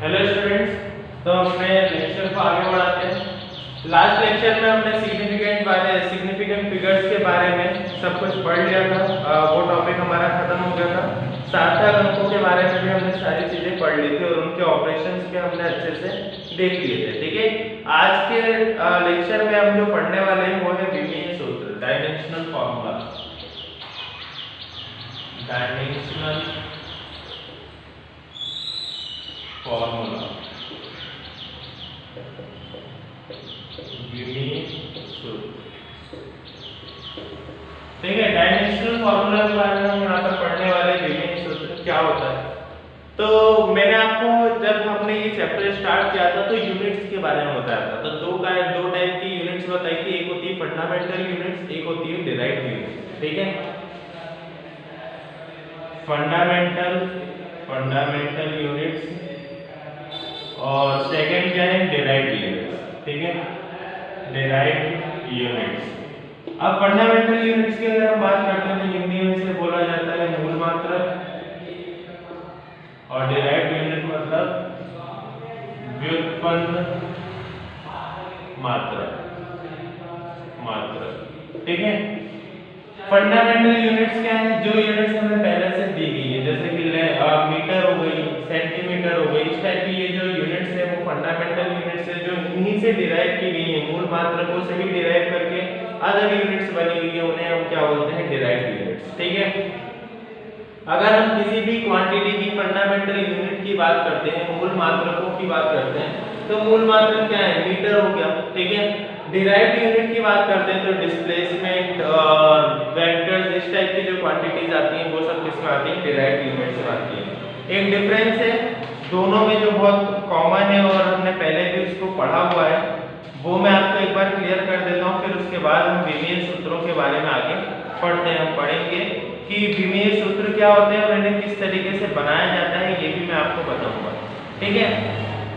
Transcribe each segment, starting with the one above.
Hello students, तो अपने lecture को आगे बढ़ाते हैं। लास्ट लेक्चर में हमने सिग्निफिकेंट फिगर्स के बारे में सब कुछ पढ़ लिया था। वो टॉपिक हमारा खत्म हो गया था। सार्थक अंकों के बारे में भी हमने सारी चीजें पढ़ ली थी और उनके ऑपरेशंस के हमने अच्छे से देख लिए थे। ठीक है, आज के लेक्चर में हम जो पढ़ने वाले हैं वो है विमीय सूत्र, डायमेंशनल फॉर्मूला। डायमेंशनल फॉर्मूला, विमीय सूत्र। ठीक है, डायमेंशनल फॉर्मूला के बारे में हम यहाँ पर पढ़ने वाले विमीय सूत्र क्या होता है। तो मैंने आपको जब हमने ये चैप्टर स्टार्ट किया था तो यूनिट्स के बारे में बताया था। तो दो टाइप की यूनिट्स बताई थी, एक होती है फंडामेंटल यूनिट्स, एक होती है डिराइव्ड यूनिट्स। ठीक है, फंडामेंटल यूनिट्स और सेकंड क्या है, डिराइव्ड यूनिट्स। ठीक है, डिराइव्ड यूनिट्स। अब फंडामेंटल यूनिट्स की अगर हम बात करते हैं तो हिंदी में से बोला जाता है मूल मात्रक, और डिराइव्ड यूनिट मतलब व्युत्पन्न मात्रक। ठीक है, फंडामेंटल यूनिट्स क्या है, जो यूनिट्स हमें पहले से दी गई है, जैसे कि मीटर हो गई, सेंटीमीटर हो गई, इस टाइप की ये जो यूनिट्स है वो फंडामेंटल यूनिट्स है, जो इन्हीं से डिराइव की गई है, मूल मात्रकों से ही डिराइव करके अदर यूनिट्स बनी हुई है, उन्हें हम क्या बोलते हैं, डिराइव्ड यूनिट्स। ठीक है, अगर हम किसी भी क्वांटिटी की फंडामेंटल यूनिट की बात करते हैं, मूल मात्रकों की बात करते हैं, तो मूल मात्रक क्या है, मीटर हो गया। ठीक है, डिराइव्ड यूनिट की बात करते हैं तो डिस्प्लेसमेंट और वेक्टर्स, इस टाइप की जो क्वांटिटीज आती हैं वो सब किसमें आती हैं, डिराइव्ड यूनिट से आती है। एक डिफरेंस है दोनों में जो बहुत कॉमन है और हमने पहले भी उसको पढ़ा हुआ है, वो मैं आपको एक बार क्लियर कर देता हूँ, फिर उसके बाद हम विमीय सूत्रों के बारे में आगे पढ़ते हैं। हम पढ़ेंगे कि विमीय सूत्र क्या होते हैं और इन्हें किस तरीके से बनाया जाता है, ये भी मैं आपको बताऊंगा। ठीक है,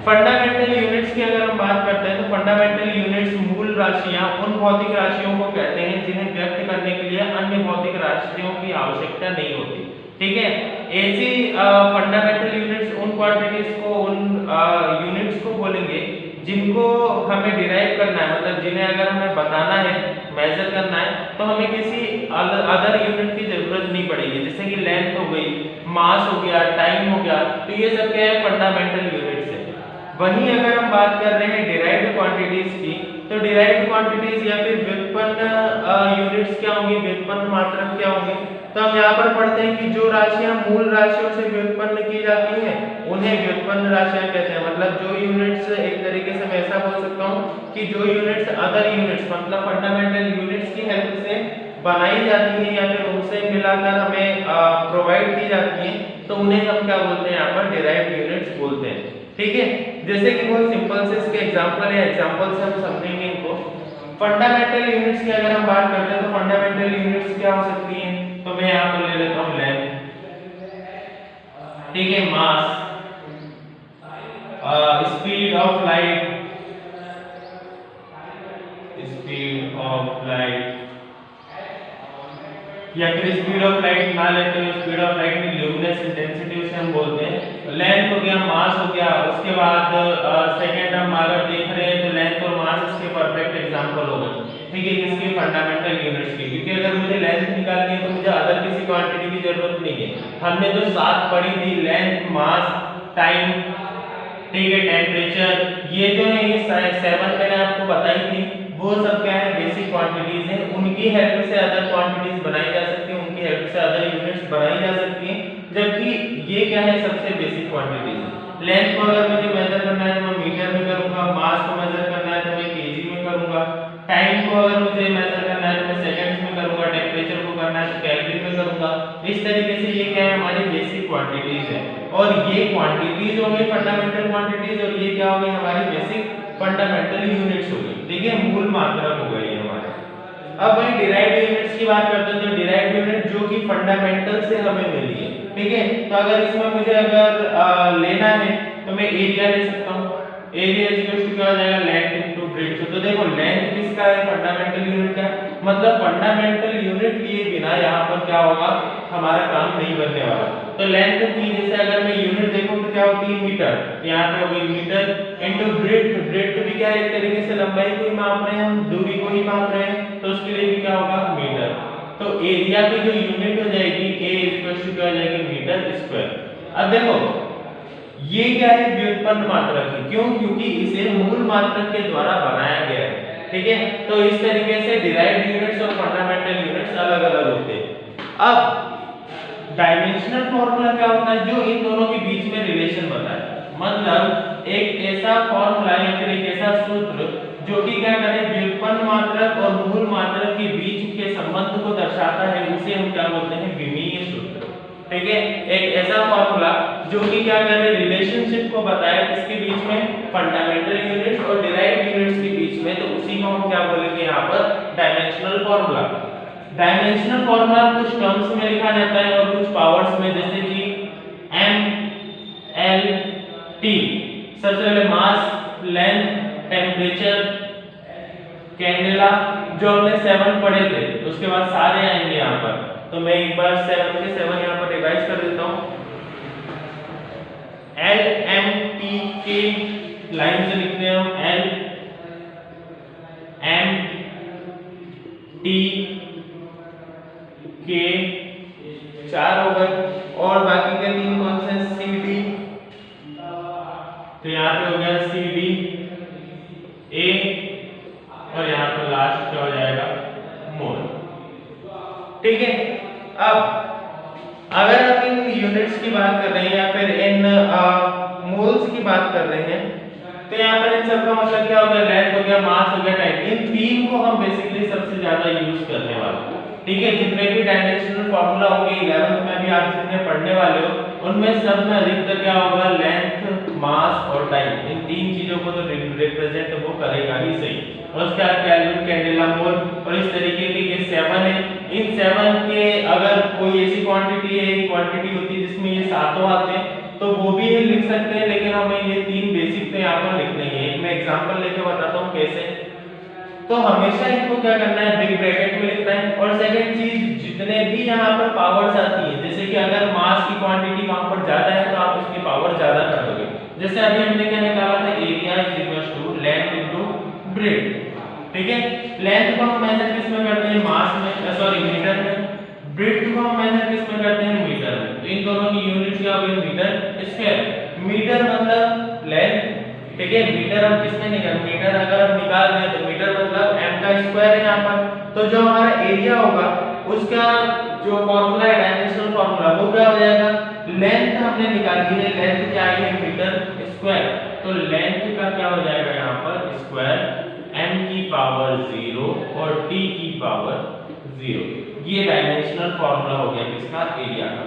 फंडामेंटल यूनिट्स की अगर हम बात करते हैं तो फंडामेंटल यूनिट्स मूल राशियां उन भौतिक राशियों को कहते हैं जिन्हें व्यक्त करने के लिए अन्य भौतिक राशियों की आवश्यकता नहीं होती। ठीक है, ऐसी फंडामेंटल यूनिट्स उन क्वांटिटीज को, उन यूनिट्स को बोलेंगे जिनको हमें डिराइव करना है, मतलब जिन्हें अगर हमें बताना है, मेजर करना है, तो हमें किसी अदर यूनिट की जरूरत नहीं पड़ेगी। जैसे कि लेंथ हो गई, मास हो गया, टाइम हो गया, तो ये सब क्या है, फंडामेंटल यूनिट्स है। वहीं अगर हम बात कर रहे हैं डिराइव्ड क्वांटिटीज की, तो डिराइव्ड क्वांटिटीज या फिर व्युत्पन्न यूनिट्स क्या होंगी, व्युत्पन्न मात्रक क्या होंगे। तो हम यहाँ पर पढ़ते हैं कि जो राशियां मूल राशियों से व्युत्पन्न की जाती हैं उन्हें व्युत्पन्न राशियां कहते हैं। मतलब जो यूनिट्स, एक तरीके से मैं ऐसा बोल सकता हूँ कि जो यूनिट्स अदर यूनिट्स मतलब फंडामेंटल यूनिट्स की हेल्प से बनाई जाती है या फिर उनसे मिलाकर हमें प्रोवाइड की जाती है, तो उन्हें हम क्या बोलते हैं, यहाँ पर डिराइव्ड यूनिट्स बोलते हैं। ठीक है, जैसे कि बहुत सिंपल से इसके एग्जांपल है, एग्जांपल से हम समझेंगे इनको। फंडामेंटल यूनिट्स की अगर हम बात करते हैं तो फंडामेंटल यूनिट्स क्या हो सकती हैं, तो मैं यहाँ पर ले लेता हूँ लेंथ, ठीक है, मास, स्पीड ऑफ लाइट, या फिर स्पीड ऑफ लाइट ना लेते हो, स्पीड ऑफ लाइट की ल्यूमिनस इंटेंसिटी उसे हम बोलते हैं। लेंथ हो गया, मास हो गया, उसके बाद सेकंड हम अगर देख रहे हैं तो लेंथ और मास इसके परफेक्ट एग्जांपल हो गए। ठीक है, इसके फंडामेंटल यूनिट्स की, क्योंकि अगर मुझे लेंथ निकालनी है तो मुझे अदर किसी क्वांटिटी की जरूरत नहीं है। हमने जो सात पढ़ी थी, लेंथ, मास, टाइम, ठीक है, टेम्परेचर, ये जो है ये 7 मैंने आपको बताई थी, वो सब क्या है, बेसिक क्वांटिटीज हैं। उनकी हेल्प से अदर क्वांटिटीज बनाई जा सकती हैं, उनकी हेल्प से अदर यूनिट्स बनाई जा सकती हैं, जबकि ये क्या है, सबसे बेसिक क्वांटिटीज है। लेंथ को अगर मुझे मेजर करना है तो मैं मीटर में करूंगा, मास को मेजर करना है तो मैं केजी में करूंगा, टाइम को अगर मुझे मेजर करना है तो मैं सेकंड्स में करूंगा, टेम्परेचर को करना है तो केल्विन में करूंगा। इस तरीके से ये क्या है, हमारी बेसिक क्वांटिटीज है, और ये क्वांटिटीज हो गई फंडामेंटल क्वांटिटीज, और ये क्या हो गई, हमारी बेसिक फंडामेंटल यूनिट्स हो गई। ठीक है, मूल मात्रक हो गई हमारे। अब वही डिराइव्ड यूनिट्स की बात करते हैं, तो डिराइव्ड यूनिट जो कि फंडामेंटल से हमें मिली है। ठीक है, तो अगर इसमें मुझे अगर लेना है तो मैं एरिया ले सकता हूँ। एरिया इक्वल टू क्या हो जाएगा, लेंथ इनटू ब्रेड्थ। तो देखो लेंथ किसका है, फंडामेंटल यूनिट का, मतलब फंडामेंटल यूनिट लिए बिना यहाँ पर क्या होगा, हमारा काम नहीं बनने वाला। तो लेंथ की जैसे अगर मैं यूनिट देखूं तो क्या होती है मीटर, तो यहाँ पे हो गई मीटर इनटू ब्रेड्थ, ब्रेड्थ भी क्या है एक तरीके से लंबाई को ही माप रहे हैं हम, दूरी को ही माप रहे हैं, तो उसके लिए भी क्या होगा मीटर। तो एरिया की जो यूनिट हो जाएगी A क्या हो जाएगी मीटर स्क्वायर। अब देखो ये क्या है व्युत्पन्न मात्रक है, क्यों, क्योंकि इसे मूल मात्रक के द्वारा बनाया गया है, ठीक है। तो इस तरीके से डिराइव्ड यूनिट्स और फंडामेंटल यूनिट्स अलग-अलग होते हैं। अब डायमेंशनल फार्मूला क्या होता है, जो इन दोनों के बीच में रिलेशन बताए, मतलब एक ऐसा फार्मूला या फिर एक ऐसा सूत्र जो कि क्या करे व्युत्पन्न मात्रक और मूल मात्रक के बीच के संबंध को दर्शाता है, उसे हम क्या बोलते हैं विमीय सूत्र, ठीक है। एक ऐसा फार्मूला जो कि क्या करे रिलेशनशिप को बताए इसके बीच में फंडामेंटल यूनिट्स और डिराइव्ड यूनिट्स के बीच में, तो उसी को हम क्या बोलेंगे यहाँ पर डायमेंशनल फार्मूला। डायमेंशनल फार्मूला कुछ टर्म्स में लिखा जाता है और कुछ पावर्स में, जैसे कि m l t, सबसे पहले मास, लेंथ, टेम्परेचर, कैंडेला, जो हमने 7 पढ़े थे, उसके बाद सारे आएंगे यहाँ पर। तो मैं एक बार 7 के 7 यहाँ पर रिवाइज कर देता हूँ। L M T K line से लिखते हैं हम, L M T K 4 हो गए, और बाकी के 3 कौन से C D, तो यहाँ पे हो गया C D A, और यहाँ पर लास्ट क्या हो जाएगा मोल, ठीक है। अब अगर आप इन यूनिट्स की बात कर रहे हैं या फिर इन मोल्स की बात कर रहे हैं, तो यहाँ पर इन सबका मतलब क्या हो गया, लेंथ हो गया, मास हो गया, टाइम, इन तीन को हम बेसिकली सबसे ज्यादा यूज करने वाले हैं, ठीक है। जितने भी डायमेंशनल फार्मूला होंगे 11th में भी आप जितने पढ़ने वाले हो, उनमें सब में अधिकतर क्या होगा लेंथ, मास और टाइम, इन तीन चीजों को तो रिप्रेजेंट वो करेगा ही सही। और उसके बाद केल्विन, कैंडेला, मोल, और इस तरीके के ये 7 है। इन 7 के अगर कोई ऐसी क्वांटिटी है, क्वांटिटी होती है जिसमें ये सातों आते हैं, तो वो भी लिख सकते हैं, लेकिन हमें ये 3 बेसिक तो यहाँ पर लिखने ही है। मैं एग्जांपल लेके बताता हूँ कैसे। तो हमेशा इनको क्या करना है, बिग ब्रैकेट में लिखना है। और सेकंड चीज, जितने भी यहाँ पर पावर्स आती है, जैसे कि अगर मास की क्वांटिटी वहां पर ज्यादा है तो आप उसकी पावर ज्यादा कर दोगे। जैसे अभी हमने क्या निकाला था, area is equal to length into breadth, ठीक है। लेंथ को हम मेजर किस में करते हैं, मास में, सॉरी मीटर में। ब्रेड्थ को हम मेजर किस में करते हैं, मीटर में। तो इन दोनों की यूनिट क्या होगी, मीटर स्क्वायर। मीटर मतलब लेंथ, ठीक है। मीटर हम किसमें निकाल, मीटर अगर हम निकाल रहे हैं तो मीटर मतलब m का स्क्वायर है यहाँ पर। तो जो हमारा एरिया होगा उसका जो फॉर्मूला है डायमेंशनल फॉर्मूला, वो क्या हो जाएगा, लेंथ हमने निकाली है, लेंथ क्या है मीटर स्क्वायर, तो लेंथ का क्या हो जाएगा यहाँ पर स्क्वायर m की पावर 0 और t की पावर 0। ये डायमेंशनल फॉर्मूला हो गया किसका, एरिया का।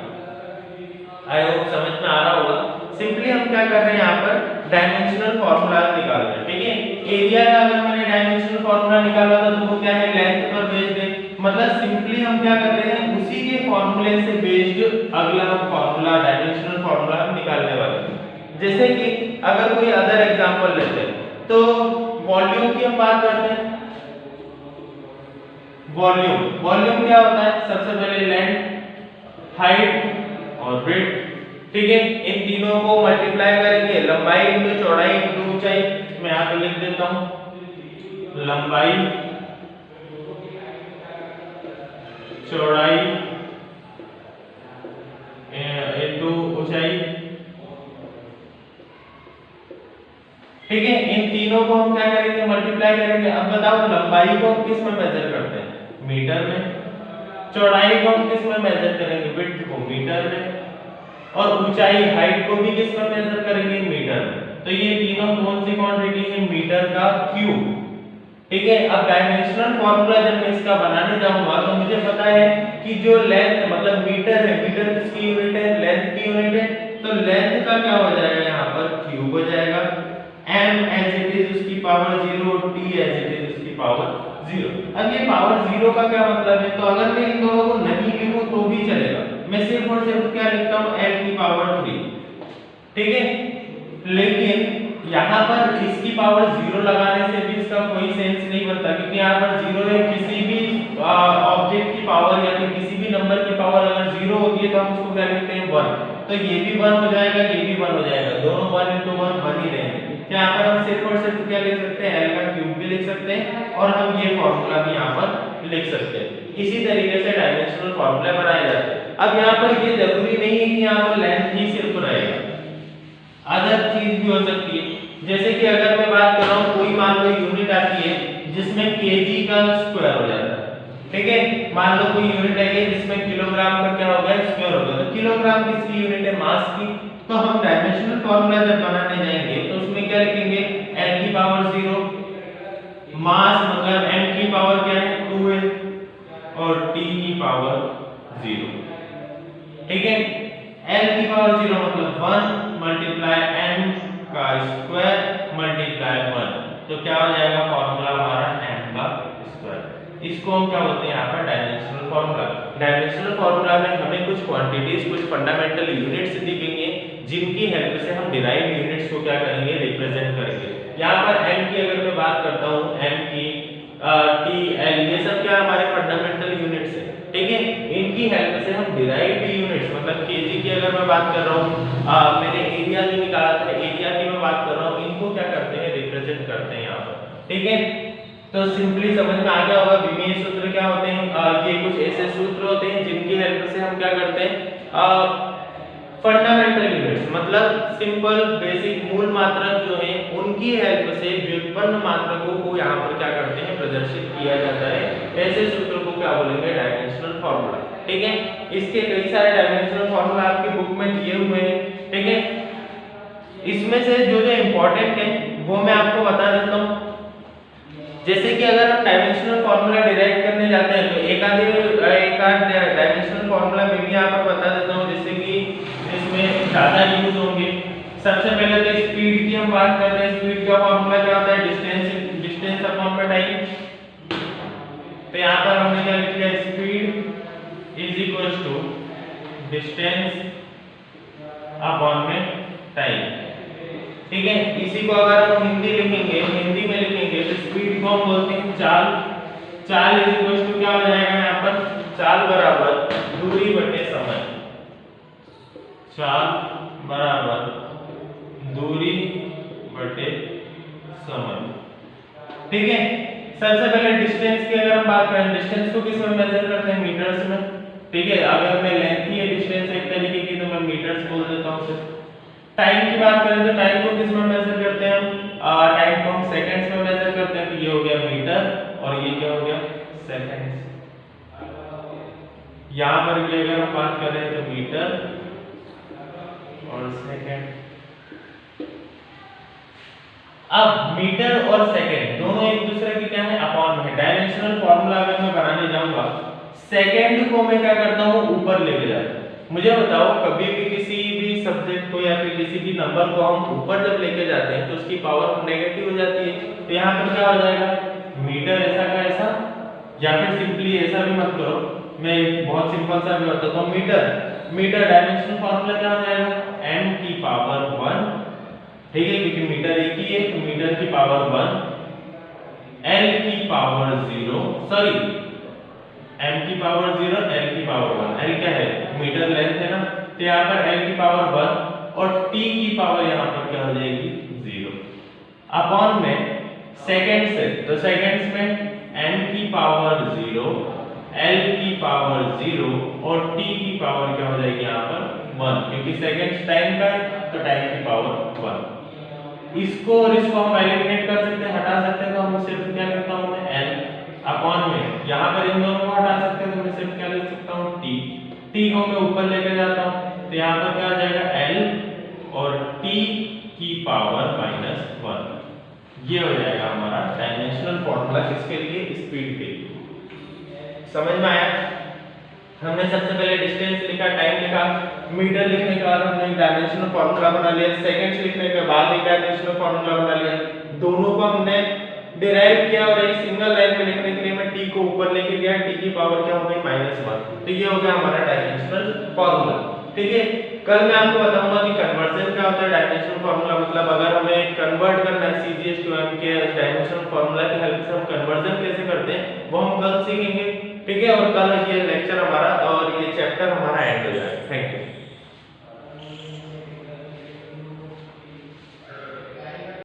आई होप समझ में आ रहा होगा। सिंपली हम क्या कर रहे हैं यहाँ पर डायमेंशनल फार्मूला निकाल रहे हैं, ठीक है। एरिया का अगर मैंने डायमेंशनल फार्मूला निकाला था तो वो क्या है, लेंथ पर बेस्ड है। मतलब सिंपली हम क्या कर रहे हैं, उसी के फार्मूले से बेस्ड अगला हम फार्मूला डायमेंशनल फार्मूला हम निकालने वाले हैं। जैसे कि अगर कोई अदर एग्जांपल लेते हैं तो वॉल्यूम की हम बात करते हैं। वॉल्यूम, वॉल्यूम क्या होता है, सबसे पहले लेंथ, हाइट और ब्रेड्थ, ठीक है। इन तीनों को मल्टीप्लाई करेंगे, लंबाई इनटू चौड़ाई इनटू ऊंचाई। मैं यहाँ पे लिख देता हूँ, लंबाई, चौड़ाई इनटू ऊंचाई, ठीक है। इन तीनों को हम क्या करेंगे, मल्टीप्लाई करेंगे। अब बताओ लंबाई को हम किस में मेजर करते हैं, मीटर में। चौड़ाई को हम किस में मेजर करेंगे, विड्थ को, मीटर में। और ऊंचाई, हाइट को भी किस पर मेजर करेंगे, मीटर में। तो ये तीनों कौन सी क्वांटिटी है, मीटर का क्यूब, ठीक है। अब डायमेंशनल फार्मूला जब मैं इसका बनाने जाऊंगा तो मुझे पता है कि जो लेंथ मतलब मीटर है, मीटर किसकी यूनिट है, लेंथ की यूनिट है। तो लेंथ का क्या हो जाएगा यहाँ पर, क्यूब हो जाएगा। m एज इट इज उसकी power 0, t as it is उसकी पावर 0। अब ये पावर 0 का क्या मतलब है, तो अगर मैं इन दोनों को नहीं लिखूं तो भी चलेगा, मैं सिर्फ और सिर्फ क्या लिखता हूं, l की पावर 3, ठीक है। लेकिन यहाँ पर इसकी पावर 0 लगाने से भी इसका कोई सेंस नहीं बनता, क्योंकि यहाँ पर 0 है, किसी भी ऑब्जेक्ट की पावर या फिर किसी भी नंबर की पावर पावर अगर 0 होती है तो हम उसको क्या लिखते हैं 1, तो ये भी 1 हो जाएगा, ये भी 1 हो जाएगा, दोनों 1 into 1 1 ही रहेंगे। यहाँ पर हम सिर्फ और सिर्फ क्या लिख सकते हैं, L का क्यूब भी लिख सकते हैं और हम ये फॉर्मूला भी यहाँ पर लिख सकते हैं। इसी तरीके से डायमेंशनल फॉर्मूला बनाए जाते हैं। अब यहाँ पर ये जरूरी नहीं है कि यहाँ पर लेंथ ही सिर्फ रहेगा, अदर चीज भी हो सकती है। जैसे कि अगर मैं बात कर रहा हूँ, कोई मान लो यूनिट आती है जिसमें केजी का स्क्वायर हो जाता है, ठीक है, मान लो कोई यूनिट है जिसमें किलोग्राम का क्या हो गया, स्क्वायर हो गया, तो किलोग्राम किसकी यूनिट है, मास की। तो हम डायमेंशनल फॉर्मूला जब बनाने जाएंगे तो उसमें क्या लिखेंगे, n की पावर 0, मास मतलब m की पावर क्या है 2 है और t की पावर 0, ठीक है। l की पावर 0 मतलब 1 मल्टीप्लाई m का स्क्वायर मल्टीप्लाई 1, तो क्या हो जाएगा फॉर्मूला हमारा m का स्क्वायर। इसको हम क्या बोलते हैं यहाँ पर डायमेंशनल फॉर्मूला। डायमेंशनल फॉर्मूला में हमें कुछ क्वांटिटीज, कुछ फंडामेंटल यूनिट्स दिखेंगे जिनकी हेल्प से हम डिराइव्ड यूनिट्स को क्या करेंगे, रिप्रेजेंट करेंगे। यहाँ पर m की अगर मैं बात करता हूँ, m की t l ये सब क्या हमारे फंडामेंटल यूनिट्स है, ठीक है। इनकी हेल्प से हम डिराइव्ड यूनिट्स मतलब केजी की अगर मैं बात कर रहा हूँ, मैंने एरिया जो निकाला था, एरिया की मैं बात कर रहा हूँ, इनको क्या करते हैं, रिप्रेजेंट करते हैं यहाँ पर, ठीक है। तो सिंपली समझ में आ गया होगा विमीय सूत्र क्या होते हैं। ये कुछ ऐसे सूत्र होते हैं जिनकी हेल्प से हम क्या करते हैं, फंडामेंटल यूनिट्स मतलब सिंपल बेसिक मूल मात्रक जो है उनकी हेल्प से व्युत्पन्न मात्रकों को यहाँ पर क्या करते हैं, प्रदर्शित किया जाता है। ऐसे सूत्र को क्या बोलेंगे, डायमेंशनल फॉर्मूला, ठीक है। इसके कई सारे डायमेंशनल फॉर्मूला आपकी बुक में दिए हुए हैं, ठीक है। इसमें से जो जो इंपॉर्टेंट है वो मैं आपको बता देता हूँ। जैसे कि अगर हम डायमेंशनल फॉर्मूला डिराइव करने जाते हैं तो एक आध डायमेंशनल फॉर्मूला मैं भी यहाँ पर बता देता हूँ, जैसे कि इसमें ज्यादा यूज होंगे। सबसे पहले तो स्पीड की हम बात करते हैं। स्पीड का फॉर्मूला क्या होता है, डिस्टेंस अपॉन में टाइम। तो यहाँ पर हमने क्या लिख लिया, speed is equal to distance upon में टाइम, ठीक है। इसी को अगर हम हिंदी लिखेंगे, हिंदी में लिखेंगे तो स्पीड को हम बोलते हैं चाल। चाल इज इक्वल टू क्या हो जाएगा यहाँ पर, चाल बराबर दूरी बटे समय। चाल बराबर दूरी बटे समय, ठीक है। सबसे पहले डिस्टेंस की अगर हम बात करें, डिस्टेंस को किस में मेजर करते हैं, मीटर्स में, ठीक है। अगर मैं लेंथ की डिस्टेंस एक तरीके की तो मैं मीटर्स बोल देता हूँ। टाइम की बात करें तो टाइम को किस में मेजर करते हैं हम, टाइम को हम सेकंड्स में मेजर करते हैं। तो ये हो गया मीटर और ये क्या हो गया, सेकंड्स। यहाँ पर भी अगर हम बात करें तो मीटर और सेकंड। अब मीटर और सेकंड दोनों एक दूसरे के क्या है, अपॉन में है। डायमेंशनल फॉर्मूला अगर मैं बनाने जाऊंगा, सेकंड को मैं क्या करता हूँ, ऊपर लेके जाता हूँ। मुझे बताओ कभी भी किसी भी सब्जेक्ट को या फिर किसी भी नंबर को हम ऊपर जब लेके जाते हैं तो उसकी पावर नेगेटिव हो जाती है। तो यहाँ पर क्या हो जाएगा, मीटर ऐसा का ऐसा, या फिर सिंपली ऐसा भी मत करो, मैं बहुत सिंपल सा भी बताता हूँ। मीटर डायमेंशनल फॉर्मूला क्या हो जाएगा, m की पावर 1, ठीक है, क्योंकि मीटर एक ही है तो मीटर की पावर 1, l की पावर 0, सॉरी m की पावर 0, l की पावर 1। l क्या है, मीटर लेंथ है ना, तो यहाँ पर l की पावर 1 और t की पावर यहाँ पर क्या हो जाएगी 0 अपॉन में सेकंड्स है। तो सेकंड्स में m की पावर 0, l की पावर 0 और t की पावर क्या हो जाएगी यहाँ पर 1, क्योंकि सेकंड्स टाइम का है तो टाइम की पावर 1। इसको और इसको हम एलिमिनेट कर सकते हैं, हटा सकते हैं। तो हम सिर्फ क्या लिखता हूँ मैं, l अपॉन में यहाँ पर इन दोनों को हटा सकते हैं तो मैं सिर्फ क्या लिख सकता हूँ, t। t को मैं ऊपर लेके जाता हूँ तो यहाँ पर क्या आ जाएगा, l और t की पावर -1। ये हो जाएगा हमारा डायमेंशनल फॉर्मूला किसके लिए, स्पीड के लिए। समझ में आया। हमने सबसे पहले डिस्टेंस लिखा, टाइम लिखा, मीटर लिखने के बाद हमने डायमेंशनल फॉर्मूला बना लिया, सेकंड्स लिखने के बाद एक डायमेंशनल फॉर्मूला बना लिया। दोनों को हमने डिराइव किया और एक सिंगल लाइन में लिखने के लिए मैं t को ऊपर लेके गया, t की पावर क्या हो गई -1। तो ये हो गया हमारा डायमेंशनल फॉर्मूला, ठीक है। कल मैं आपको बताऊंगा कि कन्वर्जन क्या होता है। डायमेंशनल फॉर्मूला मतलब अगर हमें कन्वर्ट करना है CGS to M के डायमेंशनल फॉर्मूला की हेल्प से हम कन्वर्जन कैसे करते हैं वो हम कल सीखेंगे, ठीक है। और कल ये लेक्चर हमारा और ये ये चैप्टर हमारा एंड हो जाएगा। Thank you.